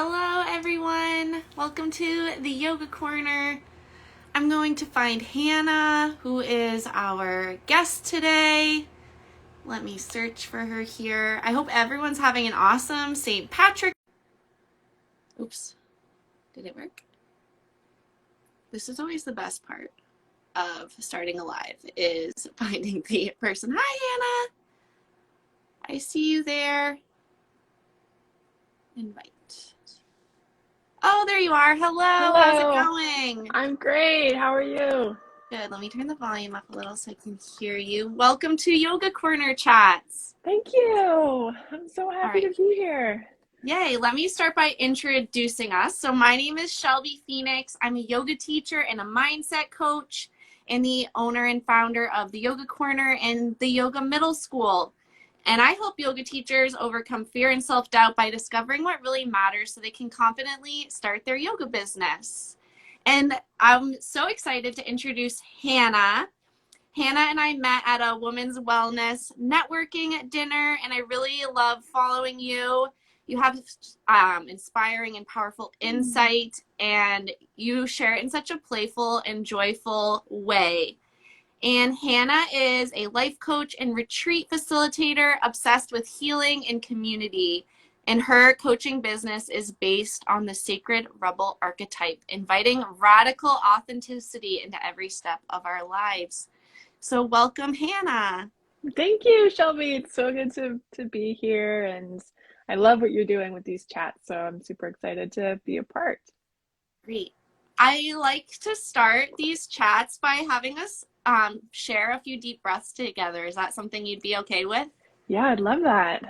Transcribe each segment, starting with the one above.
Hello everyone, welcome to the Yoga Corner. I'm going to find Hannah, who is our guest today. Let me search for her here. I hope everyone's having an awesome St. Patrick. Oops, did it work? This is always the best part of starting a live, is finding the person. Hi Hannah, I see you there. Invite. Oh, there you are. Hello. How's it Hello. going? I'm great. How are you? Good. Let me turn the volume up a little so I can hear you. Welcome to Yoga Corner Chats. Thank you. I'm so All happy right. to be here. Yay. Let me start by introducing us. So my name is Shelby Phoenix. I'm a yoga teacher and a mindset coach and the owner and founder of the Yoga Corner and the Yoga Middle School. And I help yoga teachers overcome fear and self-doubt by discovering what really matters so they can confidently start their yoga business. And I'm so excited to introduce Hannah. Hannah and I met at a women's wellness networking dinner, and I really love following you. You have inspiring and powerful insight, and you share it in such a playful and joyful way. And Hannah is a life coach and retreat facilitator obsessed with healing and community. And her coaching business is based on the sacred rebel archetype, inviting radical authenticity into every step of our lives. So welcome, Hannah. Thank you, Shelby. It's so good to be here, and I love what you're doing with these chats, so I'm super excited to be a part. Great. I like to start these chats by having us share a few deep breaths together. Is that something you'd be okay with? Yeah, I'd love that.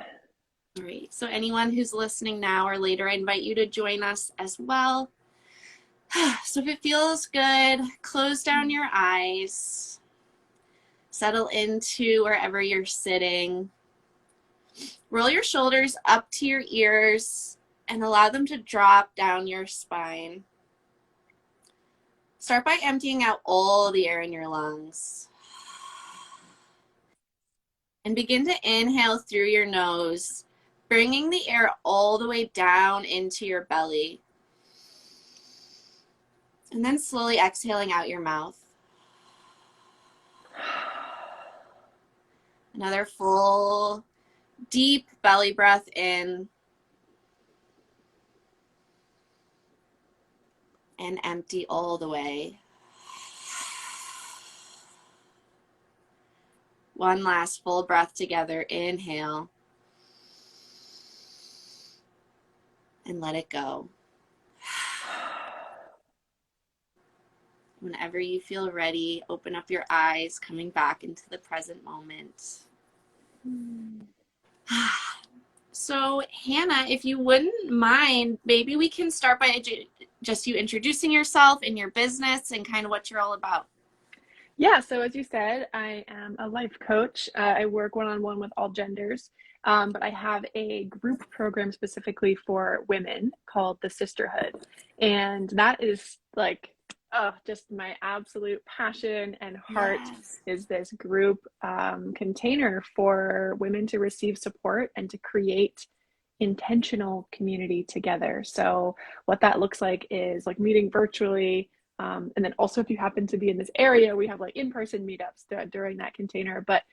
All right. So anyone who's listening now or later, I invite you to join us as well. So if it feels good, close down your eyes. Settle into wherever you're sitting. Roll your shoulders up to your ears and allow them to drop down your spine. Start by emptying out all the air in your lungs. And begin to inhale through your nose, bringing the air all the way down into your belly. And then slowly exhaling out your mouth. Another full, deep belly breath in. And empty all the way. One last full breath together. Inhale. And let it go. Whenever you feel ready, open up your eyes, coming back into the present moment. So, Hannah, if you wouldn't mind, maybe we can start by just you introducing yourself and your business and kind of what you're all about. Yeah, so as you said, I am a life coach. I work one-on-one with all genders, but I have a group program specifically for women called the Sisterhood. And that is like, just my absolute passion and heart Yes. is this group container for women to receive support and to create intentional community together. So what that looks like is like meeting virtually. And then also, if you happen to be in this area, we have like in-person meetups during that container. But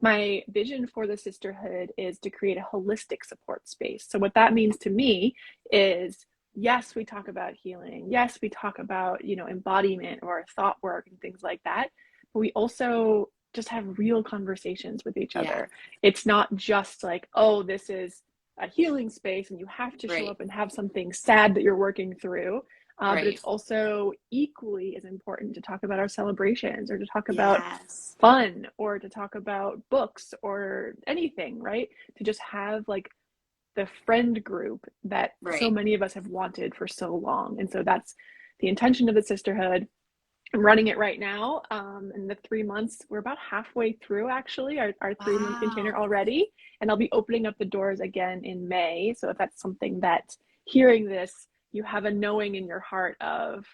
my vision for the sisterhood is to create a holistic support space. So what that means to me is, yes, we talk about healing. Yes, we talk about, embodiment or thought work and things like that. But we also just have real conversations with each Yeah. other. It's not just like, oh, this is a healing space and you have to show Right. up and have something sad that you're working through. But Right. it's also equally as important to talk about our celebrations or to talk about Yes. fun or to talk about books or anything, right? To just have like the friend group that so Right. many of us have wanted for so long. And so that's the intention of the sisterhood. I'm running it right now. In the 3 months, we're about halfway through actually our 3 month container Wow. already. And I'll be opening up the doors again in May. So if that's something that hearing this, you have a knowing in your heart of,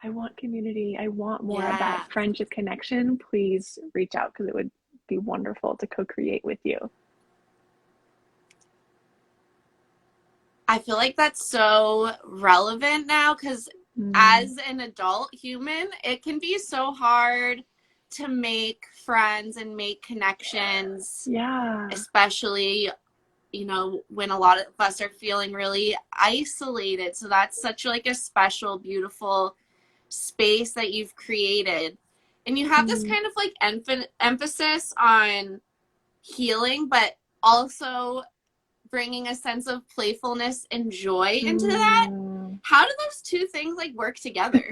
I want community, I want more of that Yeah. friendship connection, please reach out because it would be wonderful to co-create with you. I feel like that's so relevant now because Mm, as an adult human, it can be so hard to make friends and make connections, yeah. especially, you know, when a lot of us are feeling really isolated. So that's such like a special, beautiful space that you've created. And you have this Mm, kind of like emphasis on healing, but also bringing a sense of playfulness and joy into that. mm. How do those two things like work together?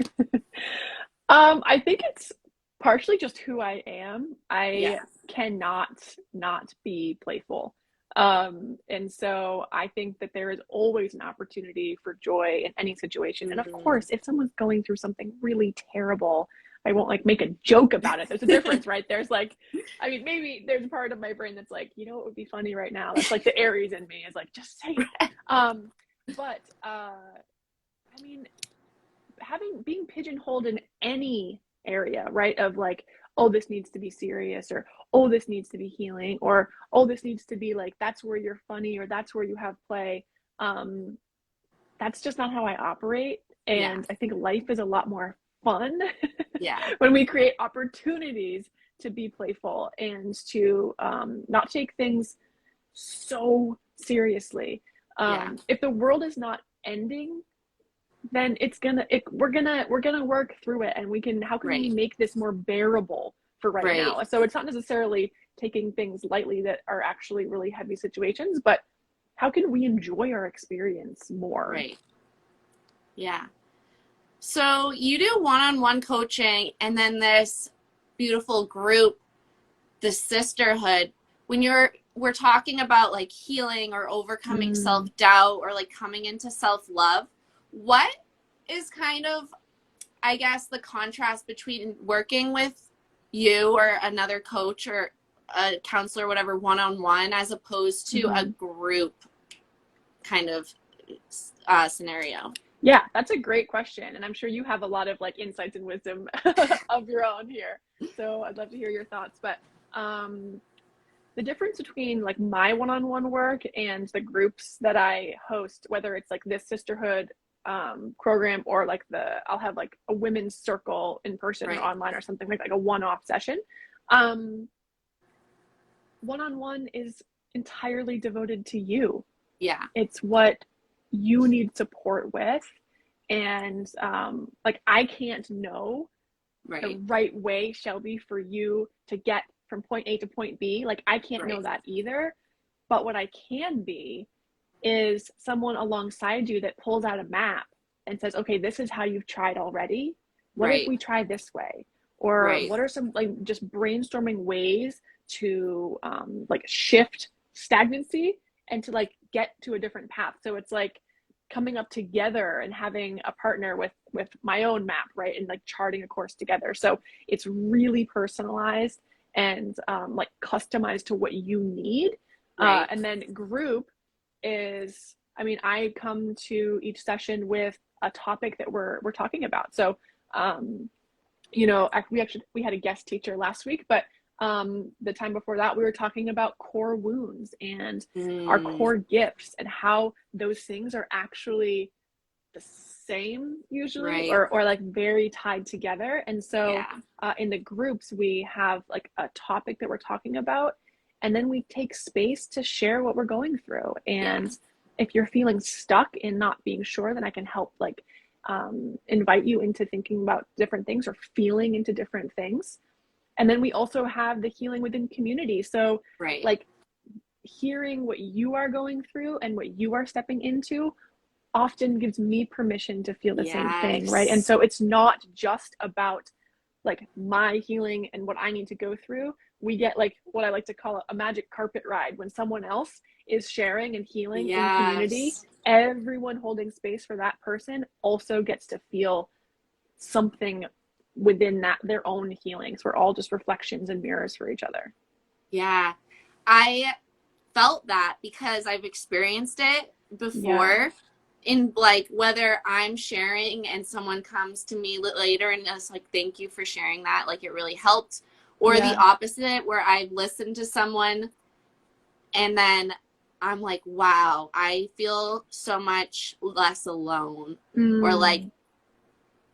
I think it's partially just who I am. I Yeah. cannot not be playful. And so I think that there is always an opportunity for joy in any situation. And of Mm-hmm. course, if someone's going through something really terrible, I won't like make a joke about it. There's a difference, right? There's like, I mean, maybe there's a part of my brain that's like, you know, what would be funny right now? That's like the Aries in me is like, just say it. But I mean, being pigeonholed in any area, right? Of like, oh, this needs to be serious, or oh, this needs to be healing, or oh, this needs to be like, that's where you're funny, or that's where you have play. Um, that's just not how I operate. Yeah. And I think life is a lot more fun Yeah. when we create opportunities to be playful and to not take things so seriously. Yeah. If the world is not ending, then we're gonna work through it, and we can how can we Right. make this more bearable for right Right. now? So it's not necessarily taking things lightly that are actually really heavy situations, but how can we enjoy our experience more? Right. Yeah. So you do one-on-one coaching and then this beautiful group, the sisterhood. When we're talking about like healing or overcoming Mm, self-doubt or like coming into self-love, what is kind of, I guess, the contrast between working with you or another coach or a counselor, whatever, one-on-one, as opposed to a mhm. group kind of scenario? Yeah, that's a great question, and I'm sure you have a lot of like insights and wisdom of your own here. So I'd love to hear your thoughts. But um, the difference between like my one-on-one work and the groups that I host, whether it's like this sisterhood program, or like I'll have like a women's circle in person or Right. online or something like a one-off session. Um, One-on-one is entirely devoted to you. Yeah. It's what you need support with. And like I can't know the Right. right way, Shelby, for you to get from point A to point B. Like I can't know Right. that either. But what I can be is someone alongside you that pulls out a map and says, okay, this is how you've tried already. What if Right. we try this way? Or Right. what are some like just brainstorming ways to like shift stagnancy and to like get to a different path? So it's like coming up together and having a partner with my own map, right? And like charting a course together. So it's really personalized and like customized to what you need. Right. And then group is, I mean, I come to each session with a topic that we're talking about. So, um, you know, we had a guest teacher last week, but the time before that, we were talking about core wounds and our Mm, core gifts and how those things are actually the same usually, right. or like very tied together. And so Yeah. in the groups, we have like a topic that we're talking about, and then we take space to share what we're going through. Yeah. And if you're feeling stuck in not being sure, then I can help like invite you into thinking about different things or feeling into different things. And then we also have the healing within community. So Right. like hearing what you are going through and what you are stepping into often gives me permission to feel the same thing, right? And Yes. so it's not just about like my healing and what I need to go through. We get like what I like to call a magic carpet ride when someone else is sharing and healing in community. Yes. Everyone holding space for that person also gets to feel something within that, their own healings. We're all just reflections and mirrors for each other. Yeah. I felt that because I've experienced it Yeah. before in like whether I'm sharing and someone comes to me later and is like, thank you for sharing that. Like it really helped. Or the Yeah. opposite, where I've listened to someone and then I'm like, wow, I feel so much less alone. Or like Mm,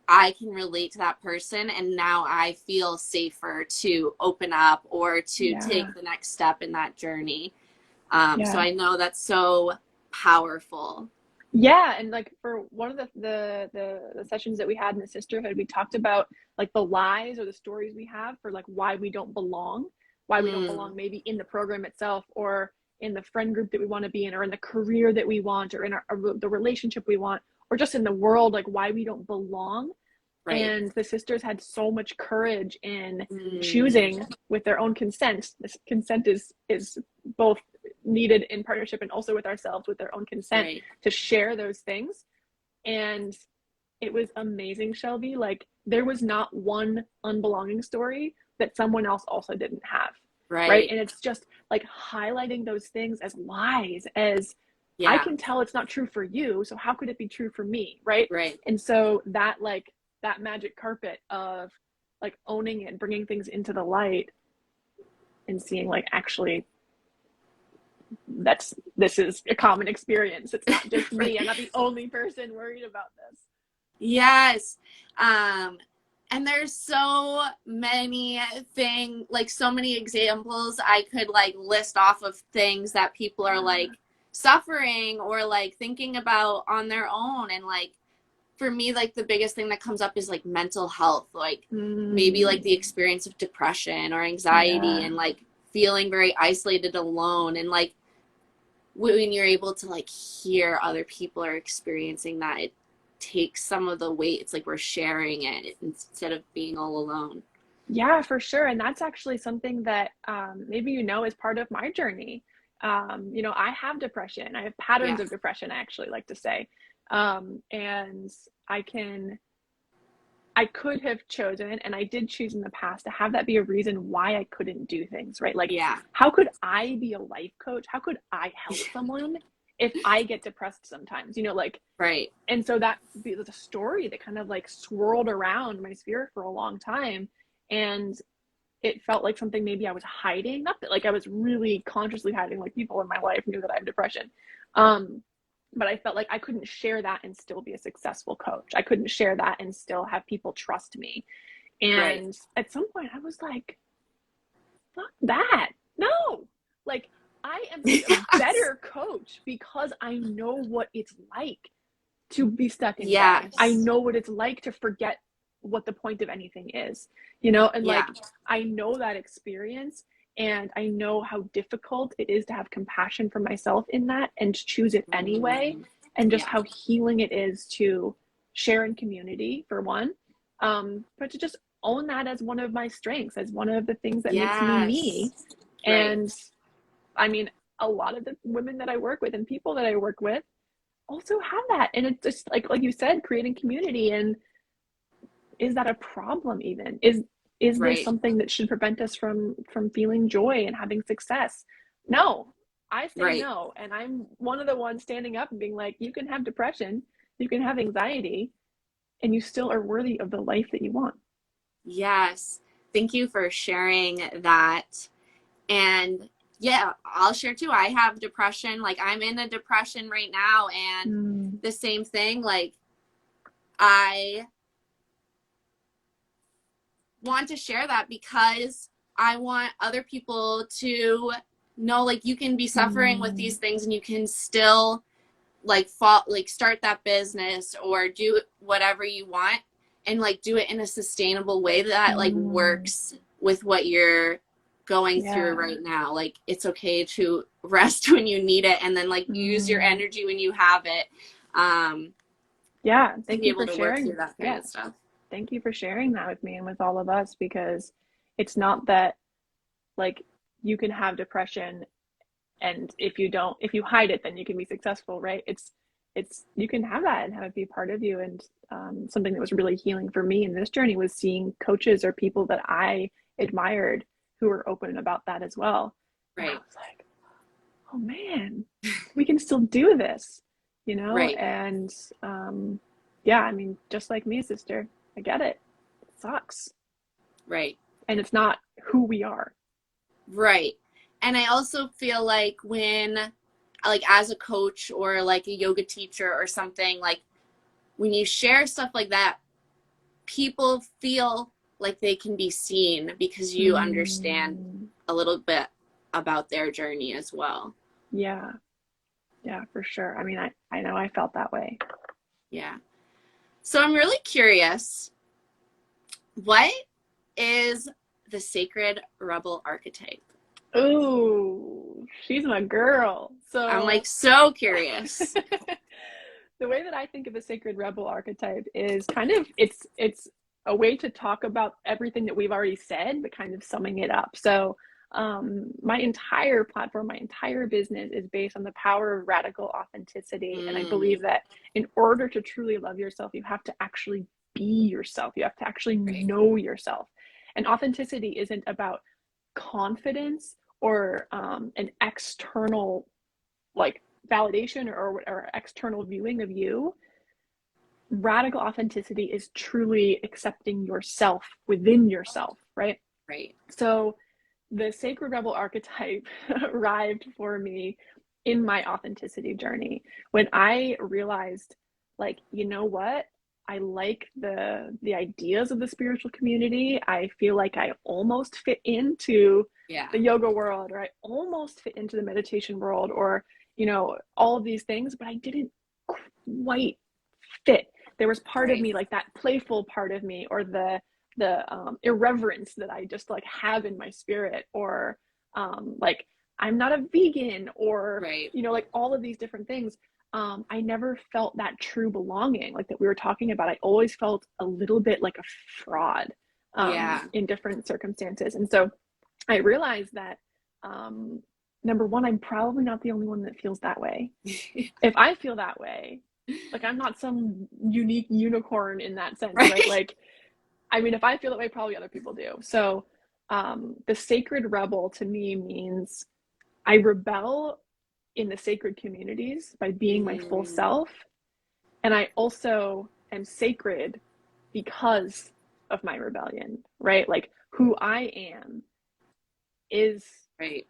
I can relate to that person, and now I feel safer to open up or to yeah. take the next step in that journey. So Yeah. I know that's so powerful. Yeah, and like for one of the sessions that we had in the sisterhood, we talked about like the lies or the stories we have for like why we don't Mm, belong maybe in the program itself or in the friend group that we want to be in or in the career that we want or in the relationship we want or just in the world like why we don't belong. right. And the sisters had so much courage in Mm, choosing with their own consent. This consent is both needed in partnership and also with ourselves with their own consent right. to share those things. And it was amazing, Shelby. Like there was not one unbelonging story that someone else also didn't have. Right. Right. And it's just like highlighting those things as lies, as I Yeah. can tell it's not true for you. So how could it be true for me? Right. Right. And so that like that magic carpet of like owning it, bringing things into the light and seeing like actually this is a common experience. It's not just me. I'm not the only person worried about this. Yes. Um, and there's so many like so many examples I could like list off of things that people are Yeah. like suffering or like thinking about on their own. And like for me, like the biggest thing that comes up is like mental health, like maybe like Mm, the experience of depression or anxiety yeah. and like feeling very isolated alone. And like when you're able to like hear other people are experiencing that, it takes some of the weight. It's like we're sharing it instead of being all alone. Yeah, for sure. And that's actually something that maybe you know is part of my journey. I have depression. I have patterns Yeah. of depression, I actually like to say. And I could have chosen, and I did choose in the past to have that be a reason why I couldn't do things, right? Like, Yeah. how could I be a life coach? How could I help someone if I get depressed sometimes? Like, Right. and so that was a story that kind of like swirled around my spirit for a long time. And it felt like something maybe I was hiding. Not that like I was really consciously hiding, like people in my life knew that I have depression. Um, but I felt like I couldn't share that and still be a successful coach. I couldn't share that and still have people trust me. Right. And at some point I was like, fuck that. No. Like I am a Yes. better coach because I know what it's like to be stuck in bed. I Yes. know what it's like to forget what the point of anything is, and Yeah. like I know that experience and I know how difficult it is to have compassion for myself in that and to choose it anyway, Mm, and just yeah. how healing it is to share in community for one, but to just own that as one of my strengths, as one of the things that makes me Yes. me. Right. And I mean, a lot of the women that I work with and people that I work with also have that, and it's just like you said, creating community. And is that a problem? Even is this Right. something that should prevent us from feeling joy and having success? No, I say Right. no, and I'm one of the ones standing up and being like, you can have depression, you can have anxiety, and you still are worthy of the life that you want. Yes. Thank you for sharing that. And yeah, I'll share too. I have depression. Like I'm in a depression right now, and Mm, the same thing. Like I want to share that because I want other people to know like you can be suffering with mm, these things and you can still like start that business or do whatever you want and like do it in a sustainable way that like mm. works with what you're going through Yeah. right now. Like it's okay to rest when you need it and then like use your Mm. energy when you have it, um Yeah, to thank be you able for to work through sharing. that kind Yeah, of stuff. thank you for sharing that with me and with all of us, because it's not that like you can have depression and if you hide it then you can be successful, right? It's you can have that and have it be part of you. And something that was really healing for me in this journey was seeing coaches or people that I admired who were open about that as well. And I Right. was like, oh man, we can still do this, Right. and yeah, I mean, just like me, sister, I get it. It sucks. Right. And it's not who we are. Right. And I also feel like when like as a coach or like a yoga teacher or something, like when you share stuff like that, people feel like they can be seen because you understand Mm, a little bit about their journey as well. yeah, yeah, for sure. I mean, I know I felt that way. Yeah. So I'm really curious, what is the sacred rebel archetype? Ooh, she's my girl. I'm like So so curious. the way that I think of the sacred rebel archetype is kind of it's a way to talk about everything that we've already said, but kind of summing it up. So my entire platform, my entire business is based on the power of radical authenticity. And I believe Mm, that in order to truly love yourself, you have to actually be yourself. You have to actually right, know yourself. And authenticity isn't about confidence or an external like validation or external viewing of you. Radical authenticity is truly accepting yourself within yourself, right? right. So the sacred rebel archetype arrived for me in my authenticity journey when I realized, like, you know what? I like the ideas of the spiritual community. I feel like I almost fit into Yeah, the yoga world, or I almost fit into the meditation world, or all of these things, but I didn't quite fit. There was part of right, me, like that playful part of me, or the irreverence that I just like have in my spirit, or like I'm not a vegan, or right. like all of these different things. I never felt that true belonging, like that we were talking about. I always felt a little bit like a fraud Yeah. in different circumstances, and so I realized that number one, I'm probably not the only one that feels that way. If I feel that way, like I'm not some unique unicorn in that sense, right? Right. Like, I mean, if I feel that way, probably other people do. So, the sacred rebel to me means I rebel in the sacred communities by being my full Mm, self. And I also am sacred because of my rebellion, right? Like, who I am is right.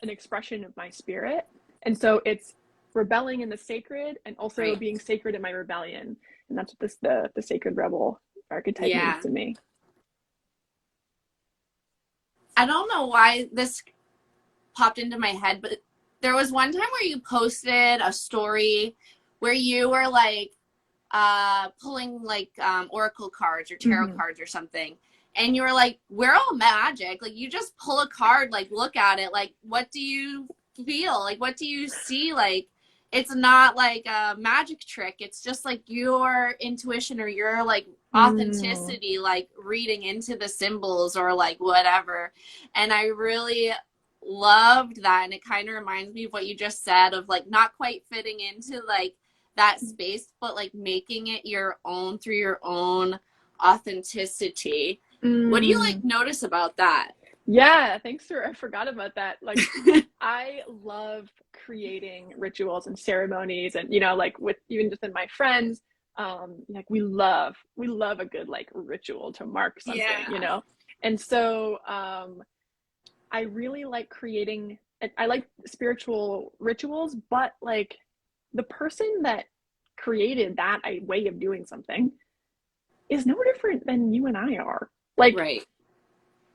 an expression of my spirit. And so it's rebelling in the sacred and also Right. being sacred in my rebellion. And that's what the sacred rebel archetype means Yeah. to me. I don't know why this popped into my head, but there was one time where you posted a story where you were like pulling like oracle cards or tarot Mm-hmm. cards or something. And you were like, we're all magic. Like you just pull a card, like look at it, like what do you feel? Like what do you see? Like it's not like a magic trick. It's just like your intuition or your like Mm. authenticity, like reading into the symbols or like whatever. And I really loved that. And it kind of reminds me of what you just said of like not quite fitting into like that space, but like making it your own through your own authenticity. What do you like Mm. notice about that? Yeah, thanks for I forgot about that. Like I love creating rituals and ceremonies, and like with even just in my friends, like we love a good like ritual to mark something. Yeah. And so I really like creating, I like spiritual rituals, but like the person that created that way of doing something is no different than you and I are. Like Right.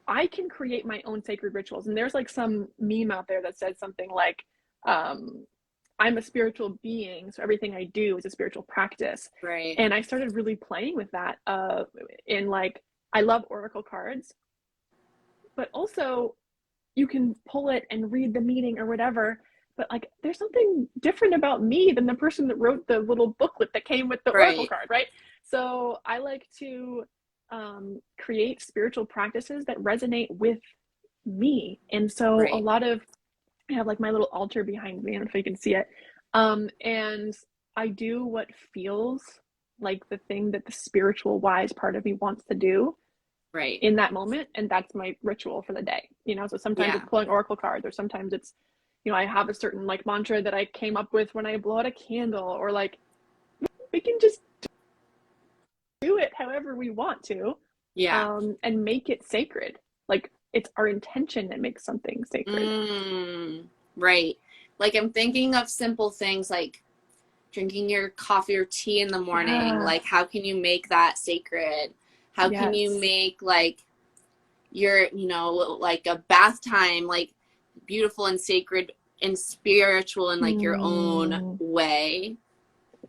I can create my own sacred rituals. And there's like some meme out there that says something like, um, I'm a spiritual being, so everything I do is a spiritual practice. Right. And I started really playing with that in like, I love oracle cards, but also you can pull it and read the meaning or whatever. But like, there's something different about me than the person that wrote the little booklet that came with the oracle Right. card, right? So I like to create spiritual practices that resonate with me. And so a Right. lot of, I have like my little altar behind me, I don't know if you can see it. And I do what feels like the thing that the spiritual wise part of me wants to do Right. in that moment, and that's my ritual for the day. So sometimes it's Yeah. pulling oracle cards, or sometimes it's I have a certain like mantra that I came up with when I blow out a candle, or like we can just do it however we want to, Yeah. and make it sacred. Like it's our intention that makes something sacred. Mm, right. Like I'm thinking of simple things like drinking your coffee or tea in the morning. Yeah. Like how can you make that sacred? How can you Yes. make like your, like a bath time, like beautiful and sacred and spiritual in like your own Mm. way?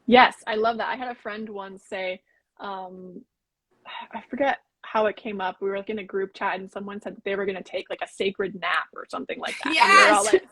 Yes, I love that. I had a friend once say, um, I forget how it came up. We were like in a group chat and someone said that they were going to take like a sacred nap or something like that. And we were all Yes. like,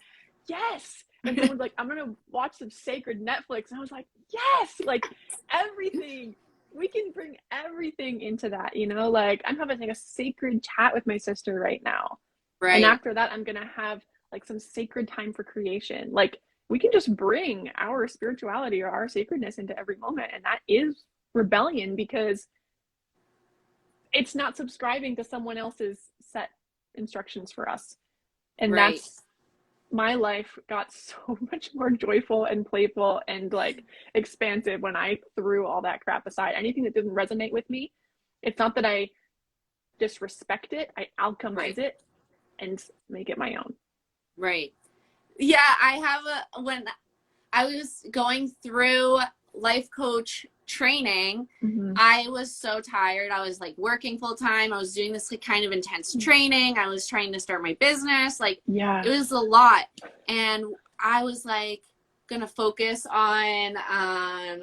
yes. And someone's like, I'm going to watch some sacred Netflix. And I was like, yes, like everything. We can bring everything into that, like I'm having like a sacred chat with my sister right now. And Right. after that, I'm going to have like some sacred time for creation. Like we can just bring our spirituality or our sacredness into every moment. And that is rebellion because it's not subscribing to someone else's set instructions for us. And Right. that's my life got so much more joyful and playful and like expansive when I threw all that crap aside. Anything that didn't resonate with me, it's not that I disrespect it, I alchemize Right. it and make it my own. Right. Yeah, I have when I was going through life coach training, Mm-hmm. I was so tired. I was like working full time. I was doing this like kind of intense training. I was trying to start my business. Like it Yeah. was a lot. And I was like gonna focus on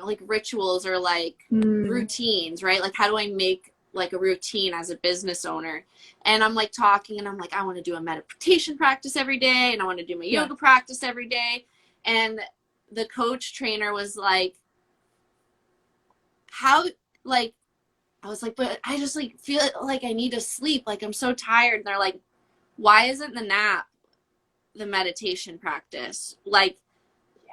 like rituals or like Mm. routines, right? Like how do I make like a routine as a business owner? And I'm like talking and I'm like, I want to do a meditation practice every day and I want to do my Yeah. yoga practice every day. And the coach trainer was like, how, like, I was like, but I just like feel like I need to sleep. Like I'm so tired. And they're like, why isn't the nap the meditation practice? Like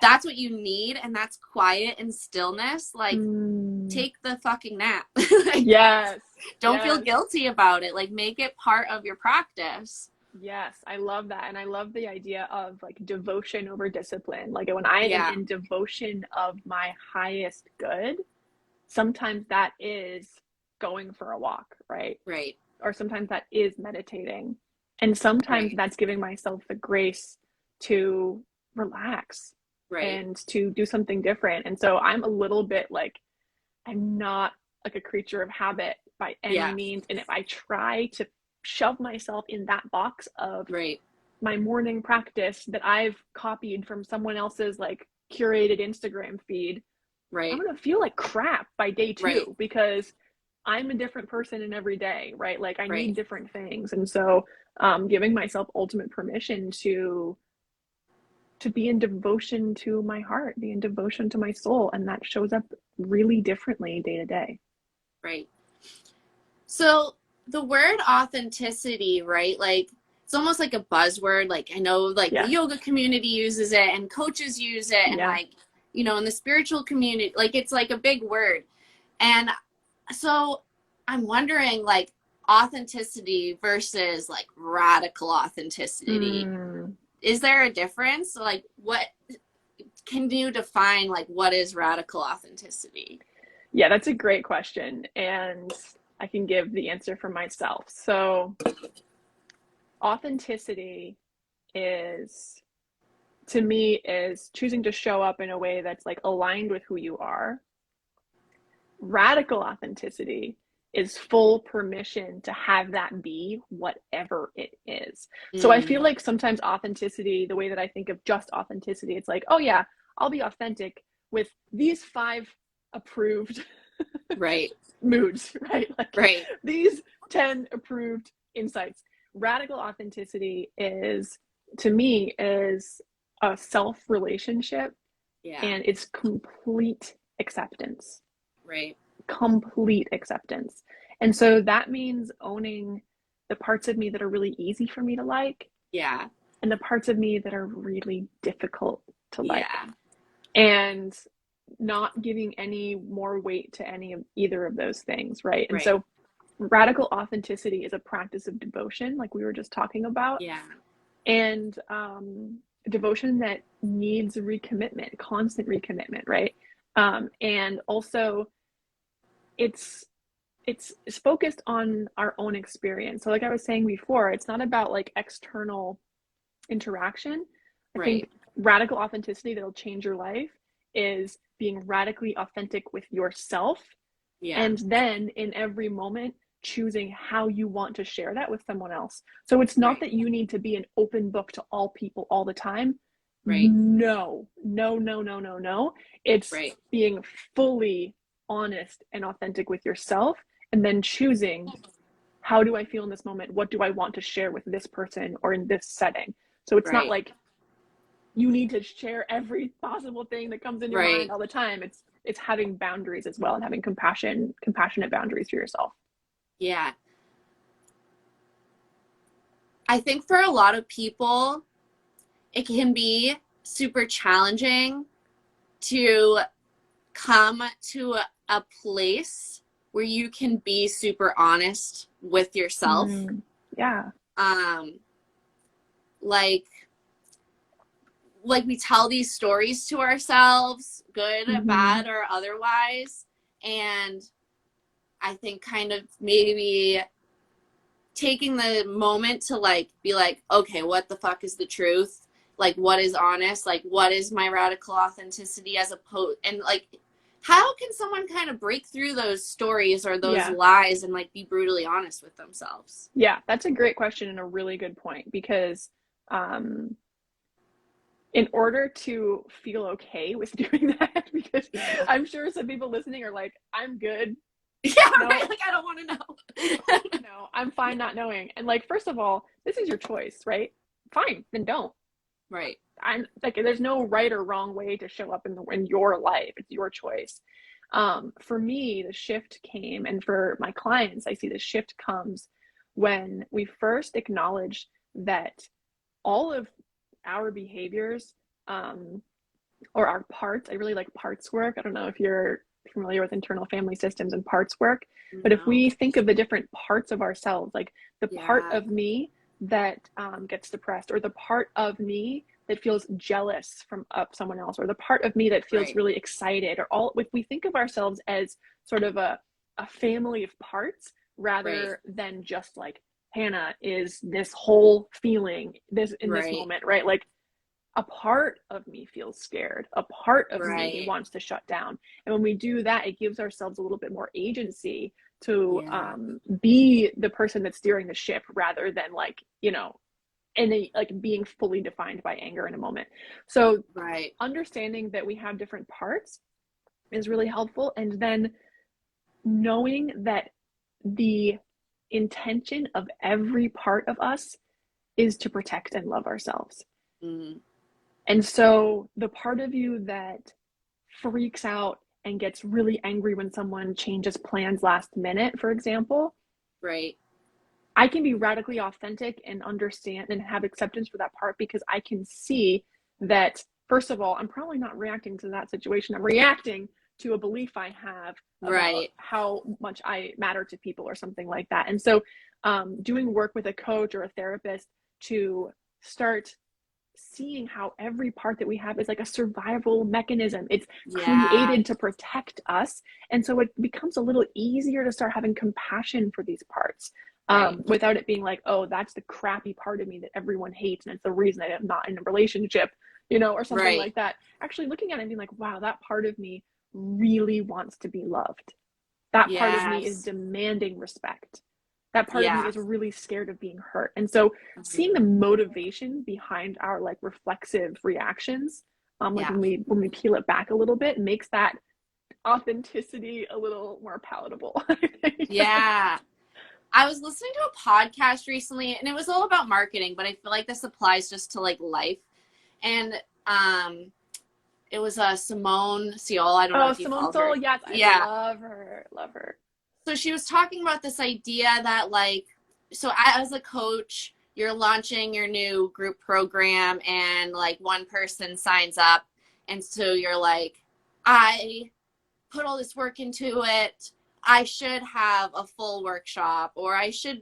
that's what you need. And that's quiet and stillness. Like Mm. take the fucking nap. Like, Yes. don't feel Yes. guilty about it. Like make it part of your practice. Yes, I love that. And I love the idea of like devotion over discipline. Like when I am Yeah. in devotion of my highest good, sometimes that is going for a walk, right? Right. Or sometimes that is meditating. And sometimes Right. that's giving myself the grace to relax Right. and to do something different. And so I'm a little bit like, I'm not like a creature of habit by any Yeah. means. And if I try to shove myself in that box of Right. my morning practice that I've copied from someone else's like curated Instagram feed, I'm Right. going to feel like crap by day Right. two because I'm a different person in every day, right? Like I Right. need different things. And so giving myself ultimate permission to be in devotion to my heart, be in devotion to my soul. And that shows up really differently day to day. Right. So the word authenticity, right? Like it's almost like a buzzword. Like I know like the Yeah. yoga community uses it and coaches use it and Yeah. like, in the spiritual community, like it's like a big word. And so I'm wondering like authenticity versus like radical authenticity. Mm. Is there a difference? Like what can you define like what is radical authenticity? Yeah, that's a great question. And I can give the answer for myself. So, authenticity is, to me, is choosing to show up in a way that's like aligned with who you are. Radical authenticity is full permission to have that be whatever it is. So I feel Mm, like sometimes authenticity, the way that I think of just authenticity, it's like, oh yeah, I'll be authentic with these 5 approved right. moods, right? Like Right. these 10 approved insights. Radical authenticity is, to me, is a self relationship Yeah. and it's complete acceptance. Right. Complete acceptance. And so that means owning the parts of me that are really easy for me to like Yeah. and the parts of me that are really difficult to like. Yeah. And not giving any more weight to any of either of those things, right? And Right. so radical authenticity is a practice of devotion, like we were just talking about, Yeah. and devotion that needs recommitment, constant recommitment, right? And also, it's it's focused on our own experience. So, like I was saying before, it's not about like external interaction. I think Right. radical authenticity that'll change your life is being radically authentic with yourself. Yeah. And then in every moment, choosing how you want to share that with someone else. So it's not Right. that you need to be an open book to all people all the time. Right. No, no, no, no, no, no. It's Right. being fully honest and authentic with yourself, and then choosing, how do I feel in this moment? What do I want to share with this person or in this setting? So it's not Right. like you need to share every possible thing that comes in your mind Right. all the time. It's having boundaries as well, and having compassionate boundaries for yourself. Yeah. I think for a lot of people, it can be super challenging to come to a place where you can be super honest with yourself. Yeah. Um, like we tell these stories to ourselves, good, Mm-hmm. bad, or otherwise. And I think kind of maybe taking the moment to like be like, okay, what the fuck is the truth? Like, what is honest? Like, what is my radical authenticity as opposed, and like, how can someone kind of break through those stories or those Yeah. lies and like be brutally honest with themselves? Yeah, that's a great question and a really good point, because um, in order to feel okay with doing that, because Yeah. I'm sure some people listening are like, I'm good. Yeah, No, right. Like, I don't want to know. no, I'm fine not knowing. And like, first of all, this is your choice, right? Fine, then don't. Right. I'm like, there's no right or wrong way to show up in your life. It's your choice. For me, the shift came, and for my clients, I see the shift comes when we first acknowledge that all of our behaviors, um, or our parts, I really like parts work. I don't know if you're familiar with internal family systems and parts work, but if No. we think of the different parts of ourselves, like the part Yeah. of me that gets depressed, or the part of me that feels jealous from someone else, or the part of me that feels Right. really excited, or all, if we think of ourselves as sort of a family of parts Right. rather than just like Hannah is this whole feeling this in this Right. moment, right? Like, a part of me feels scared. A part of me Right. wants to shut down. And when we do that, it gives ourselves a little bit more agency to Yeah. be the person that's steering the ship, rather than like, and like being fully defined by anger in a moment. So Right. understanding that we have different parts is really helpful. And then knowing that the intention of every part of us is to protect and love ourselves. Mm. And so the part of you that freaks out and gets really angry when someone changes plans last minute, for example, Right. I can be radically authentic and understand and have acceptance for that part, because I can see that, first of all, I'm probably not reacting to that situation. I'm reacting to a belief I have about Right. how much I matter to people, or something like that. And so doing work with a coach or a therapist to start seeing how every part that we have is like a survival mechanism. It's Yeah. created to protect us. And so it becomes a little easier to start having compassion for these parts, Right. without it being like, oh, that's the crappy part of me that everyone hates. And it's the reason I'm not in a relationship, or something Right. like that. Actually looking at it and being like, wow, that part of me really wants to be loved. That part of me is Yes. demanding respect. That part of me Yeah. is really scared of being hurt. And so seeing the motivation behind our like reflexive reactions, like Yeah. when we peel it back a little bit, makes that authenticity a little more palatable, I think. Yeah. I was listening to a podcast recently and it was all about marketing, but I feel like this applies just to like life. And it was Simone Seol. I don't know Oh, if you Simone follow her. Soul, yes, I Yeah. love her. Love her. So she was talking about this idea that like, so as a coach, you're launching your new group program and like one person signs up, and so you're like, I put all this work into it. I should have a full workshop, or I should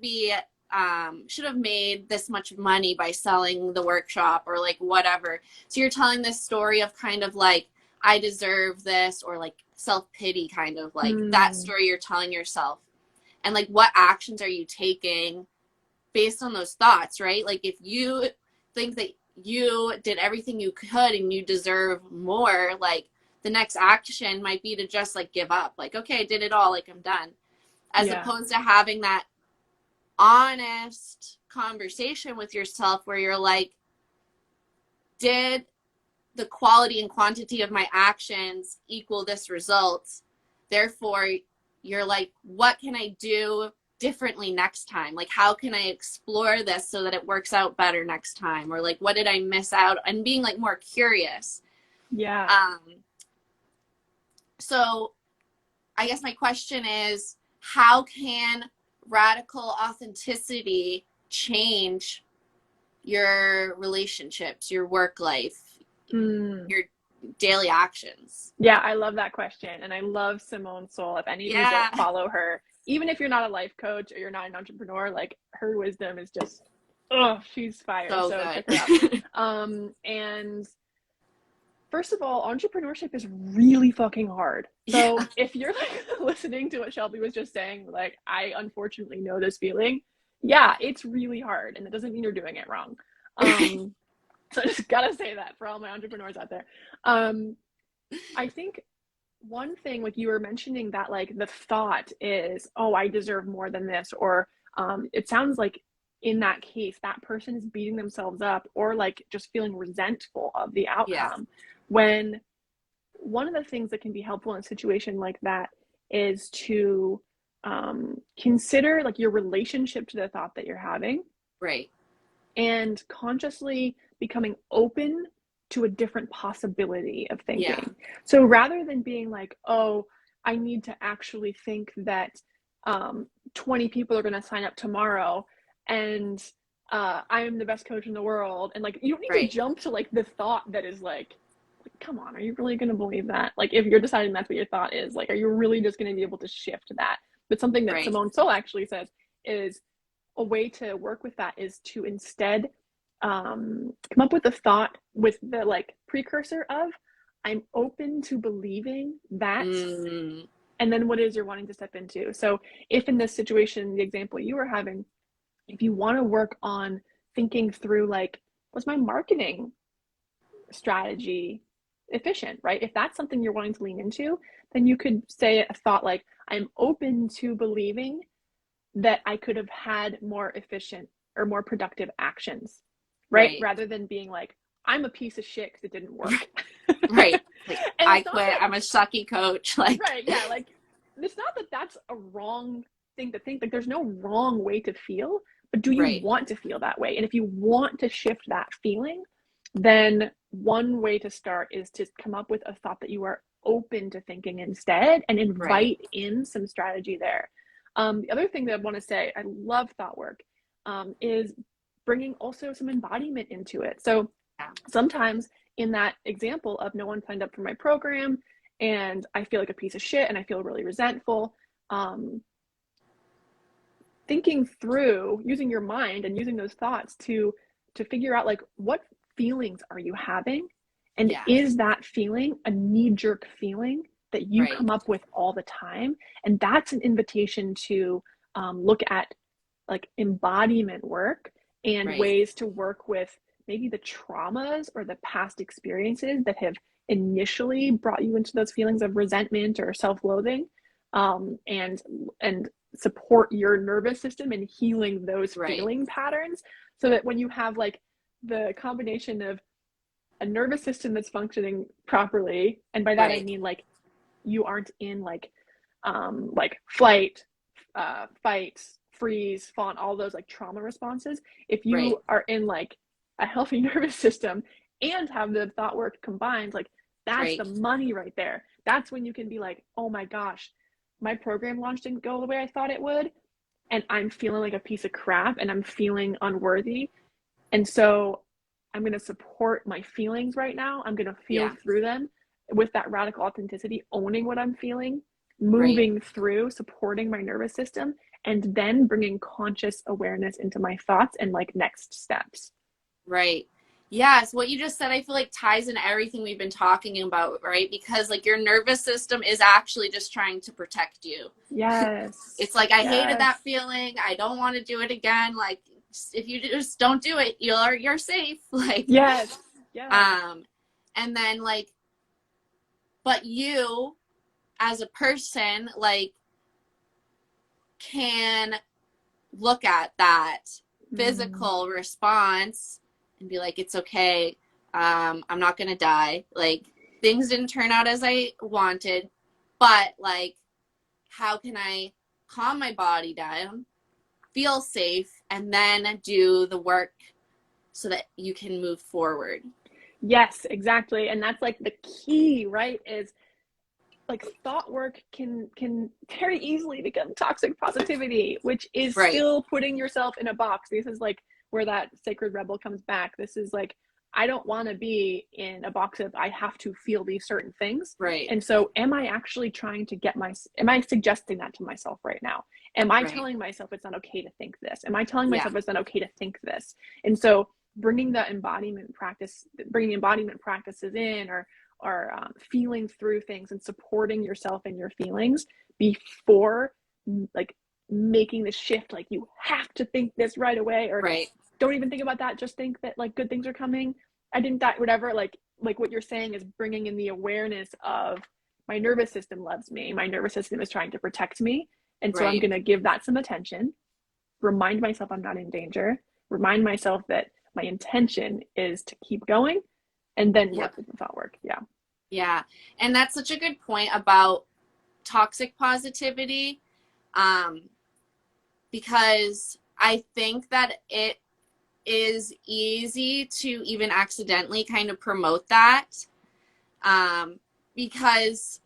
have made this much money by selling the workshop, or like whatever. So you're telling this story of kind of like, I deserve this, or like self-pity, kind of like that Mm, story you're telling yourself. And like, what actions are you taking based on those thoughts, right? Like, if you think that you did everything you could and you deserve more, like the next action might be to just like give up. Like, okay, I did it all, like I'm done. As Yeah. opposed to having that honest conversation with yourself where you're like, did the quality and quantity of my actions equal this result? Therefore, you're like, what can I do differently next time? Like, how can I explore this so that it works out better next time? Or like, what did I miss out? And being like more curious. Yeah. Um, so I guess my question is, how can radical authenticity change your relationships, your work life, Mm. your daily actions? Yeah, I love that question. And I love Simone Soul. If any of you don't Yeah, follow her, even if you're not a life coach or you're not an entrepreneur, like her wisdom is just, oh, she's fire. so So check her out. good. And first of all, entrepreneurship is really fucking hard. Yeah, So if you're like listening to what Shelby was just saying, like, I unfortunately know this feeling. Yeah, it's really hard. And it doesn't mean you're doing it wrong. right. Um, so I just gotta say that for all my entrepreneurs out there. Um, I think one thing, like you were mentioning, that like the thought is, oh, I deserve more than this, or it sounds like in that case, that person is beating themselves up or like just feeling resentful of the Yeah, outcome. When one of the things that can be helpful in a situation like that is to consider like your relationship to the thought that you're having right. and consciously becoming open to a different possibility of Yeah, thinking. So rather than being like, oh, I need to actually think that 20 people are going to sign up tomorrow and I am the best coach in the world. And like, you don't need to right, jump to like the thought that is like, come on, are you really going to believe that? Like, if you're deciding that's what your thought is, like, are you really just going to be able to shift that? But something that right. Simone Soul actually says is a way to work with that is to instead come up with a thought with the like precursor of, I'm open to believing that. Mm, And then what it is you're wanting to step into. So if in this situation, the example you were having, if you want to work on thinking through like, was my marketing strategy efficient, right? If that's something you're wanting to lean into, then you could say a thought like, I'm open to believing that I could have had more efficient or more productive actions, right? right, Rather than being like, I'm a piece of shit because it didn't work. right. Like, And I it's not quit. that, I'm a sucky coach. Like, right? Yeah, like it's not that that's a wrong thing to think. Like there's no wrong way to feel, but do you right, want to feel that way? And if you want to shift that feeling, then one way to start is to come up with a thought that you are open to thinking instead and right. invite in some strategy there. The other thing that I want to say, I love thought work, is bringing also some embodiment into it. So Yeah, sometimes in that example of no one signed up for my program and I feel like a piece of shit and I feel really resentful, um, thinking through using your mind and using those thoughts to figure out like what feelings are you having, and yeah, is that feeling a knee-jerk feeling that you right, come up with all the time? And that's an invitation to look at like embodiment work and right, ways to work with maybe the traumas or the past experiences that have initially brought you into those feelings of resentment or self-loathing, and support your nervous system in healing those right, feeling patterns, so that when you have like the combination of a nervous system that's functioning properly, and by that I right, mean like you aren't in like flight, fight, freeze, fawn, all those like trauma responses. If right, you are in like a healthy nervous system and have the thought work combined, like that's the right, money right there. That's when you can be like, oh my gosh, my program launch didn't go the way I thought it would, and I'm feeling like a piece of crap and I'm feeling unworthy. And so I'm going to support my feelings right now. I'm going to feel yeah, through them with that radical authenticity, owning what I'm feeling, right, moving through, supporting my nervous system, and then bringing conscious awareness into my thoughts and like next steps. right. Yes, what you just said, I feel like ties in everything we've been talking about, right? Because like your nervous system is actually just trying to protect you. Yes. It's like, I hated Yes. that feeling. I don't want to do it again. Like, if you just don't do it, you're safe. Like, Yes. Yes. and then like, but you as a person, like, can look at that physical response and be like, it's okay. I'm not going to die. Like, things didn't turn out as I wanted, but like, how can I calm my body down, feel safe, and then do the work so that you can move forward? Yes, exactly. And that's like the key, right? Is like thought work can very easily become toxic positivity, which is Right. still putting yourself in a box. This is like where that sacred rebel comes back. This is like, I don't want to be in a box of I have to feel these certain things. Right. And so am I actually trying to am I suggesting that to myself right now? Am I Right. telling myself it's not okay to think this? Am I telling Yeah. myself it's not okay to think this? And so bringing embodiment practices in, or feeling through things and supporting yourself and your feelings before like making the shift, like you have to think this right away, or Right. don't even think about that, just think that like good things are coming, I didn't die, whatever. Like what you're saying is bringing in the awareness of my nervous system loves me, my nervous system is trying to protect me, and so I'm Right. going to give that some attention, remind myself I'm not in danger, remind myself that my intention is to keep going, and then Yep. work with the thought work. Yeah. Yeah. And that's such a good point about toxic positivity. Um, because I think that it is easy to even accidentally kind of promote that. Because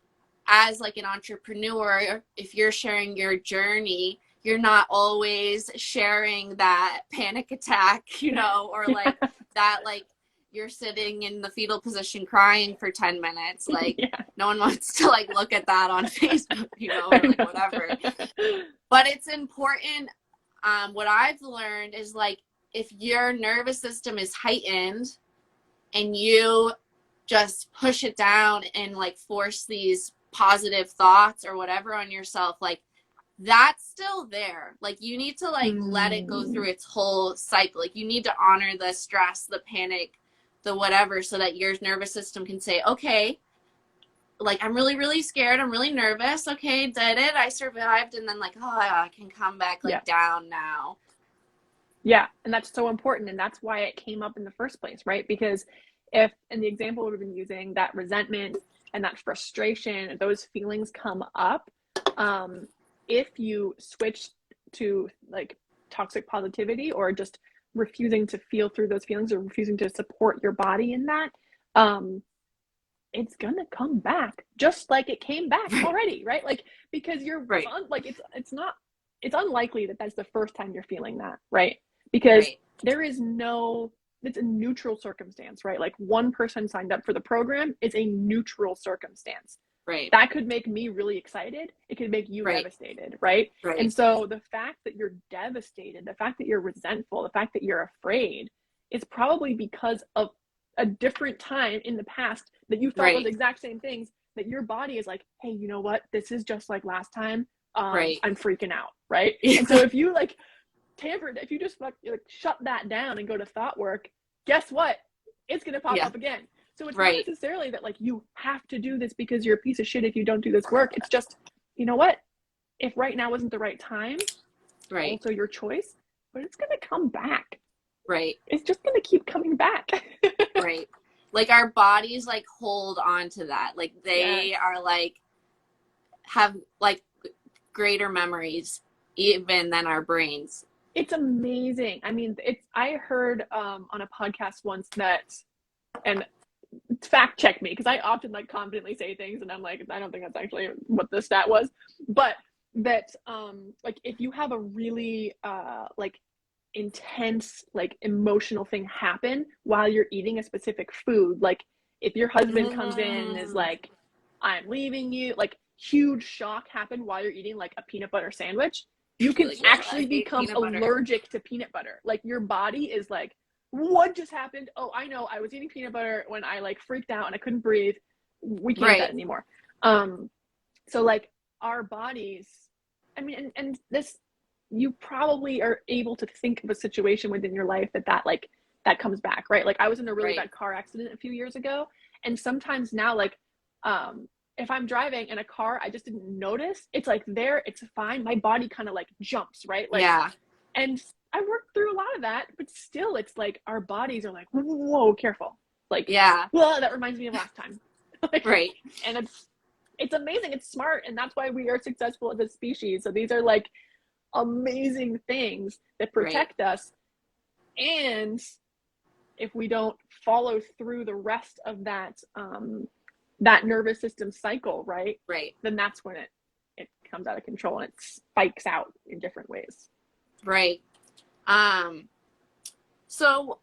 as like an entrepreneur, if you're sharing your journey, you're not always sharing that panic attack, or like Yeah. that, like, you're sitting in the fetal position crying for 10 minutes. Like, Yeah. no one wants to like look at that on Facebook, I or like whatever. know. But it's important. What I've learned is like, if your nervous system is heightened and you just push it down and like force these positive thoughts or whatever on yourself, like, that's still there. Like, you need to like let it go Mm. through its whole cycle. Like, you need to honor the stress, the panic, the whatever, so that your nervous system can say, okay, like, I'm really, really scared, I'm really nervous, okay, did it, I survived, and then like, oh, I can come back Yeah. like down now. Yeah. And that's so important. And that's why it came up in the first place, right? Because if, in the example we've been using, that resentment and that frustration, those feelings come up, if you switch to like toxic positivity, or just refusing to feel through those feelings, or refusing to support your body in that, it's gonna come back just like it came back Right. already, right? Like, because you're Right. like, it's not, it's unlikely that that's the first time you're feeling that, right? Because Right. there is no, it's a neutral circumstance, right? Like, one person signed up for the program, it's a neutral circumstance. Right. That could make me really excited, it could make you Right. devastated, right? And Right. so the fact that you're devastated, the fact that you're resentful, the fact that you're afraid, is probably because of a different time in the past that you felt those Right. exact same things, that your body is like, hey, you know what, this is just like last time, Right. I'm freaking out, right? And so if you like if you just like shut that down and go to thought work, guess what, it's going to pop Yeah. up again. So it's not Right. necessarily that like you have to do this because you're a piece of shit if you don't do this work. It's just, you know what, if right now isn't the right time, Right. also your choice, but it's going to come back. Right. It's just going to keep coming back. Right. Like, our bodies like hold on to that. Like, Yes. they are like, have like greater memories even than our brains. It's amazing. I mean, I heard on a podcast once that, and fact check me because I often like confidently say things and I'm like, I don't think that's actually what the stat was, but that like, if you have a really like intense like emotional thing happen while you're eating a specific food, like if your husband comes in and is like, I'm leaving you, like huge shock happen while you're eating like a peanut butter sandwich, you can Like, I actually hate become peanut butter. allergic to peanut butter. Like, your body is like, what just happened? Oh, I know, I was eating peanut butter when I like freaked out and I couldn't breathe. We can't eat that Right. anymore. So like, our bodies, I mean, and this, you probably are able to think of a situation within your life that like that comes back, right? Like I was in a really Right. bad car accident a few years ago, and sometimes now, like, if I'm driving in a car I just didn't notice, it's like there, it's fine. My body kind of like jumps, right? Like, Yeah. and I worked through a lot of that, but still, it's like our bodies are like, whoa, careful. Like, Yeah. well, that reminds me of last time. Like, Right. and it's amazing. It's smart, and that's why we are successful as a species. So these are like amazing things that Right. protect us. And if we don't follow through the rest of that nervous system cycle, right, Right. then that's when it comes out of control and it spikes out in different ways. Right. Um, so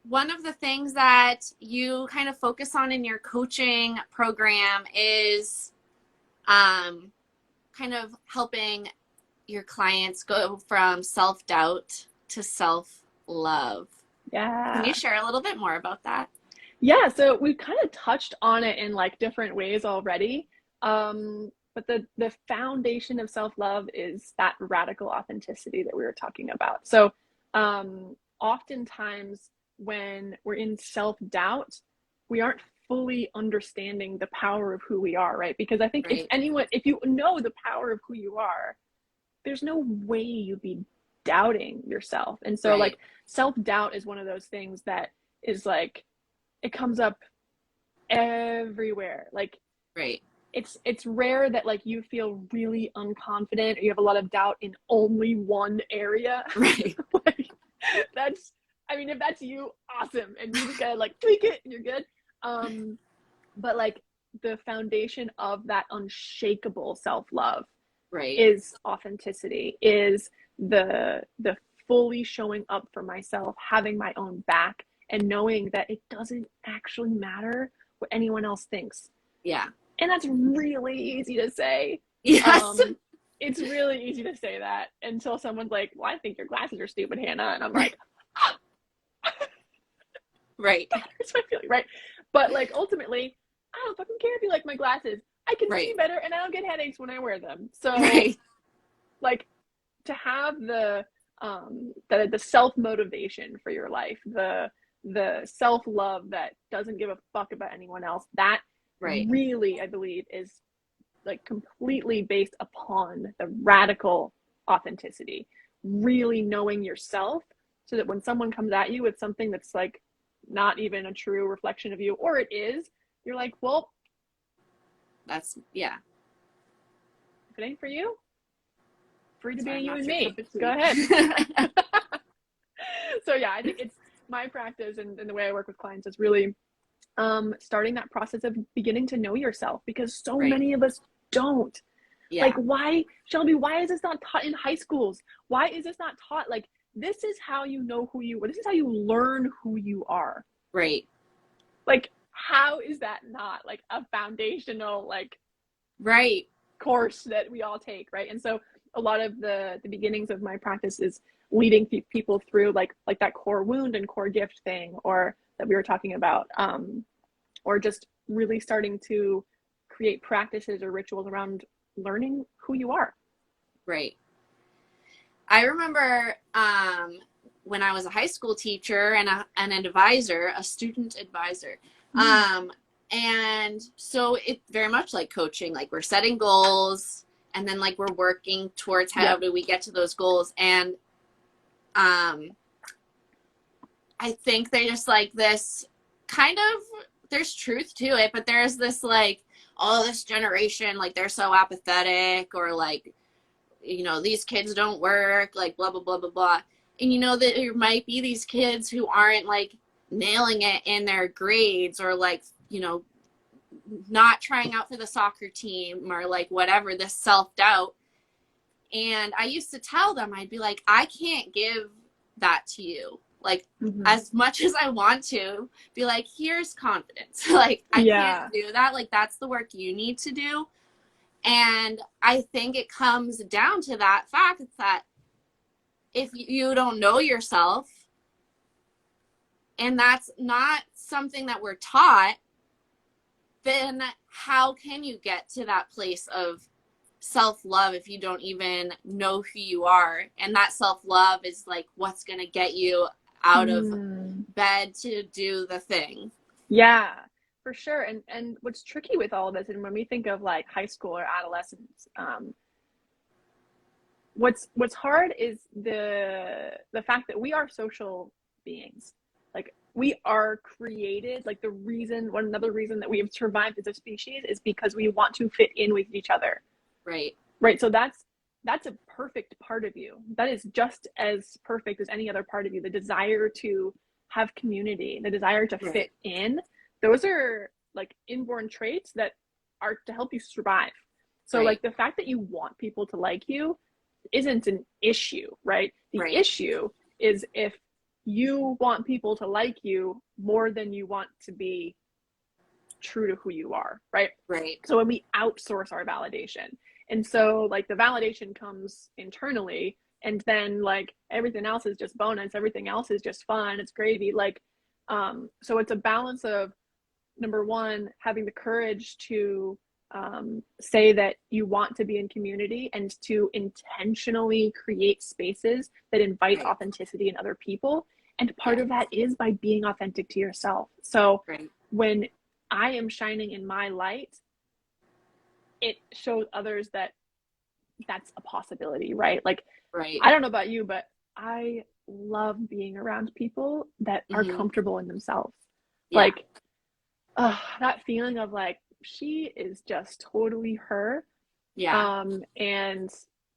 one of the things that you kind of focus on in your coaching program is kind of helping your clients go from self-doubt to self-love. Can you Yeah. share a little bit more about that? Yeah, so we've kind of touched on it in like different ways already. But the foundation of self-love is that radical authenticity that we were talking about. So oftentimes when we're in self-doubt, we aren't fully understanding the power of who we are, right? Because I think Right. if you know the power of who you are, there's no way you'd be doubting yourself. And so Right. like self-doubt is one of those things that is like, it comes up everywhere. Like Right. it's rare that like you feel really unconfident or you have a lot of doubt in only one area. Right. Like that's, I mean, if that's you, awesome. And you just gotta like tweak it and you're good. But like the foundation of that unshakable self-love Right. is authenticity, is the fully showing up for myself, having my own back, and knowing that it doesn't actually matter what anyone else thinks. Yeah. And that's really easy to say. Yes. Um, it's really easy to say that until someone's like, "Well, I think your glasses are stupid, Hannah," and I'm like, Right. "That hurts my feeling," right? But like ultimately, I don't fucking care if you like my glasses. I can see Right. better, and I don't get headaches when I wear them. So Right. like to have the self motivation for your life, the self love that doesn't give a fuck about anyone else, that Right. really I believe is like completely based upon the radical authenticity, really knowing yourself, so that when someone comes at you with something that's like not even a true reflection of you, or it is, you're like, well, That's, yeah. if it ain't for you, free to be Sorry, I'm you not and your me, cup of go tea. ahead. So yeah, I think it's my practice, and the way I work with clients is really starting that process of beginning to know yourself, because so Right. many of us don't. Like, Yeah. why, Shelby, why is this not taught in high schools? Why is this not taught? Like, this is how you know who you are. This is how you learn who you are. Right. Like, how is that not like a foundational like Right. course that we all take, right? And so a lot of the beginnings of my practice is leading people through like that core wound and core gift thing, or that we were talking about, or just really starting to create practices or rituals around learning who you are. Right. I remember when I was a high school teacher and an advisor, a student advisor. Mm. And so it's very much like coaching, like we're setting goals and then like we're working towards how Yep. do we get to those goals. And um, I think they just like this kind of, there's truth to it, but there's this like, oh, this generation, like they're so apathetic, or like, you know, these kids don't work, like blah, blah, blah, blah, blah. And you know that there might be these kids who aren't like nailing it in their grades, or like, you know, not trying out for the soccer team, or like whatever, this self-doubt. And I used to tell them, I'd be like, I can't give that to you. Like, Mm-hmm. as much as I want to be like, here's confidence. Like, I can't Yeah. do that. Like, that's the work you need to do. And I think it comes down to that fact that if you don't know yourself, and that's not something that we're taught, then how can you get to that place of self-love if you don't even know who you are. And that self-love is like what's going to get you out of Mm. bed to do the thing. Yeah, for sure. And what's tricky with all of this, and when we think of like high school or adolescence, what's hard is the fact that we are social beings. Like we are created, like one another reason that we have survived as a species is because we want to fit in with each other. Right. Right. So that's a perfect part of you. That is just as perfect as any other part of you. The desire to have community, the desire to fit Right. in, those are like inborn traits that are to help you survive. So Right. like the fact that you want people to like you isn't an issue, right? The Right. issue is if you want people to like you more than you want to be true to who you are, right? Right. So when we outsource our validation, and so like the validation comes internally, and then like everything else is just bonus, everything else is just fun, it's gravy. Like, so it's a balance of number one, having the courage to say that you want to be in community and to intentionally create spaces that invite Right. authenticity in other people. And part Yeah. of that is by being authentic to yourself. So Right. when I am shining in my light, it shows others that that's a possibility, right? Like, Right. I don't know about you, but I love being around people that are Mm-hmm. comfortable in themselves. Yeah. Like, that feeling of like, she is just totally her. Yeah. And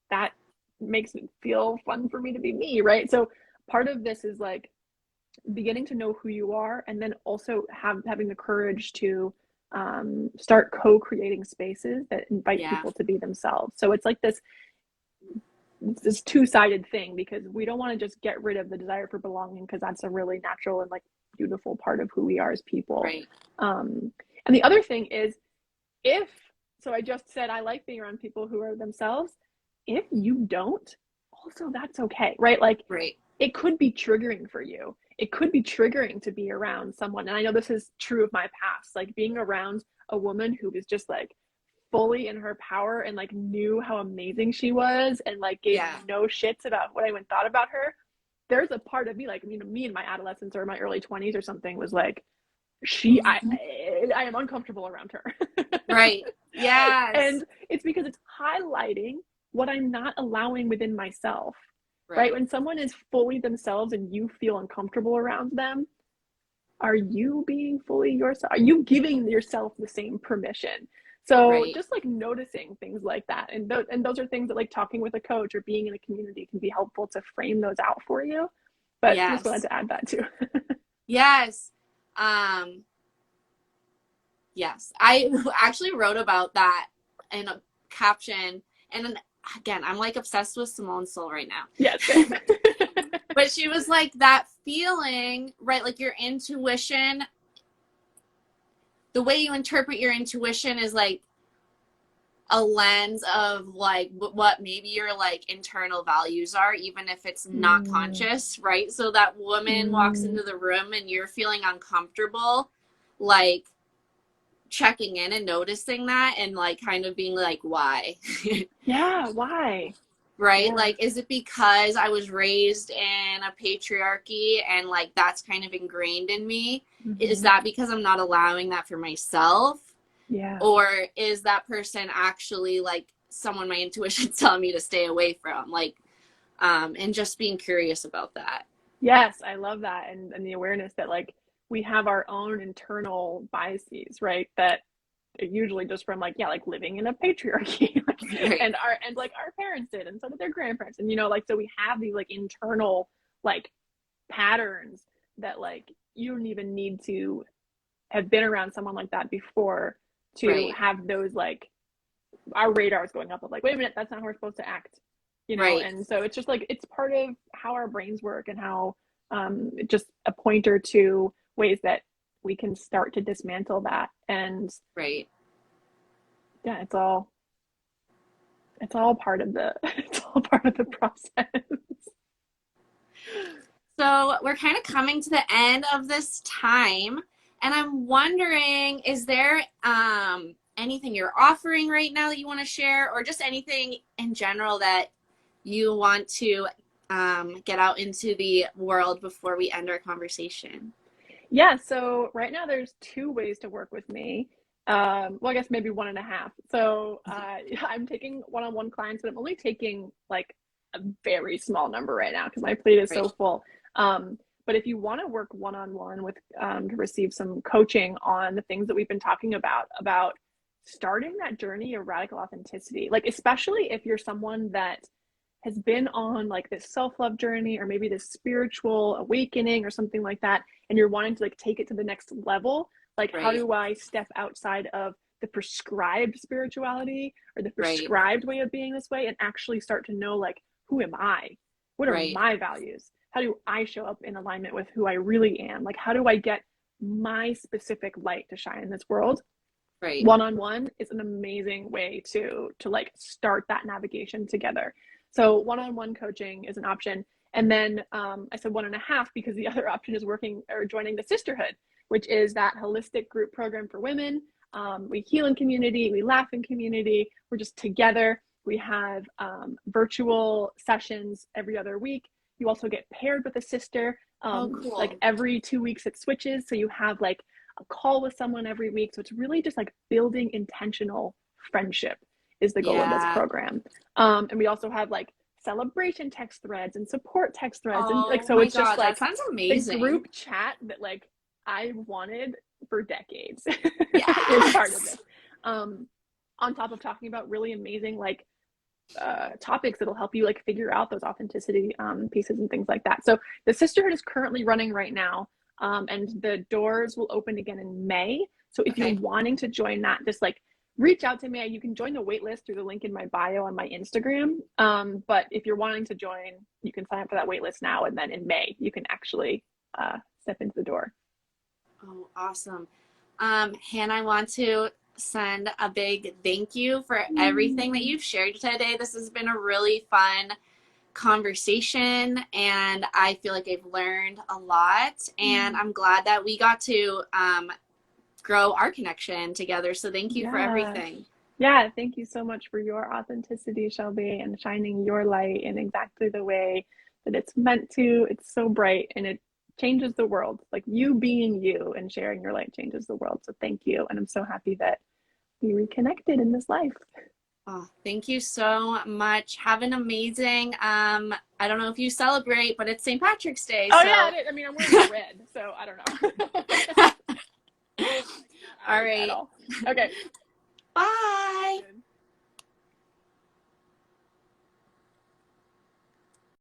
that makes it feel fun for me to be me, right? So part of this is like beginning to know who you are, and then also having the courage to start co-creating spaces that invite Yeah. people to be themselves. So it's like this two-sided thing, because we don't want to just get rid of the desire for belonging, because that's a really natural and like beautiful part of who we are as people. Right. And the other thing is, if so I just said I like being around people who are themselves. If you don't, also that's okay, right? Like Right. it could be triggering for you. It could be triggering to be around someone. And I know this is true of my past, like being around a woman who was just like fully in her power and like knew how amazing she was and like gave Yeah. no shits about what anyone thought about her. There's a part of me, like, me in my adolescence or my early 20s or something, was like, I am uncomfortable around her. Right. Yes. And it's because it's highlighting what I'm not allowing within myself, right? Right. When someone is fully themselves and you feel uncomfortable around them, are you being fully yourself? Are you giving yourself the same permission? So Right. just like noticing things like that, and those are things that like talking with a coach or being in a community can be helpful to frame those out for you. But just wanted Yes. to add that too. Yes. Um, yes. I actually wrote about that in a caption. And then, again, I'm like obsessed with Simone Soul right now. Yes, same. But she was like that feeling, right? Like your intuition, the way you interpret your intuition is like a lens of like what maybe your like internal values are, even if it's not Mm, conscious, right? So that woman walks mm, into the room and you're feeling uncomfortable, like checking in and noticing that and like kind of being like, why? yeah, why? Right? Yeah. Like, is it because I was raised in a patriarchy and like that's kind of ingrained in me? Is Mm-hmm. that because I'm not allowing that for myself? Yeah. Or is that person actually like someone my intuition's telling me to stay away from? Like, and just being curious about that. Yes, I love that. And the awareness that like we have our own internal biases, right? That are usually just from like, yeah, like living in a patriarchy. Right. And like our parents did, and so did their grandparents. And like, so we have these like internal like patterns that like you don't even need to have been around someone like that before to Right. have those like our radars going up of like, wait a minute, that's not how we're supposed to act. Right. And so it's just like it's part of how our brains work, and how just a pointer to ways that we can start to dismantle that. And Right. yeah, it's all part of the it's all part of the process. So we're kind of coming to the end of this time. And I'm wondering, is there anything you're offering right now that you want to share, or just anything in general that you want to get out into the world before we end our conversation? Yeah, so right now there's two ways to work with me. Well, I guess maybe one and a half. So I'm taking one-on-one clients, but I'm only taking like a very small number right now because my plate is so Right. full. But if you want to work one-on-one with to receive some coaching on the things that we've been talking about starting that journey of radical authenticity, like especially if you're someone that has been on like this self-love journey or maybe this spiritual awakening or something like that, and you're wanting to like take it to the next level, like how Right. do I step outside of the prescribed spirituality or the Right. prescribed way of being this way and actually start to know like, who am I? What are Right. my values? How do I show up in alignment with who I really am? Like how do I get my specific light to shine in this world? Right. One-on-one is an amazing way to like start that navigation together. So one-on-one coaching is an option. And then I said one and a half because the other option is working or joining the sisterhood, which is that holistic group program for women. We heal in community, we laugh in community, we're just together. We have virtual sessions every other week. You also get paired with a sister. Oh, Like cool. every 2 weeks it switches. So you have like a call with someone every week. So it's really just like building intentional friendship is the goal of this Yeah. program. And we also have like celebration text threads and support text threads. And like, Oh so my it's just God, that like sounds the amazing. group chat that like I wanted for decades is part of Yes. this. On top of talking about really amazing like topics that'll help you like figure out those authenticity pieces and things like that. So the sisterhood is currently running right now, and the doors will open again in May. So if you're Okay. wanting to join that, just like reach out to me. You can join the wait list through the link in my bio on my Instagram. But if you're wanting to join, you can sign up for that wait list now, and then in May you can actually step into the door. Oh, awesome. Hannah, I want to send a big thank you for everything that you've shared today. This has been a really fun conversation, and I feel like I've learned a lot. And I'm glad that we got to grow our connection together. So thank you for Yeah. everything. Yeah, thank you so much for your authenticity, Shelby, and shining your light in exactly the way that it's meant to. It's so bright and it changes the world. Like you being you and sharing your light changes the world. So thank you. And I'm so happy that we reconnected in this life. Oh, thank you so much. Have an amazing, I don't know if you celebrate, but it's St. Patrick's Day. Oh, yeah, So, it is. I mean, I'm wearing red, so I don't know. all Not ours at right. all. Okay. Bye.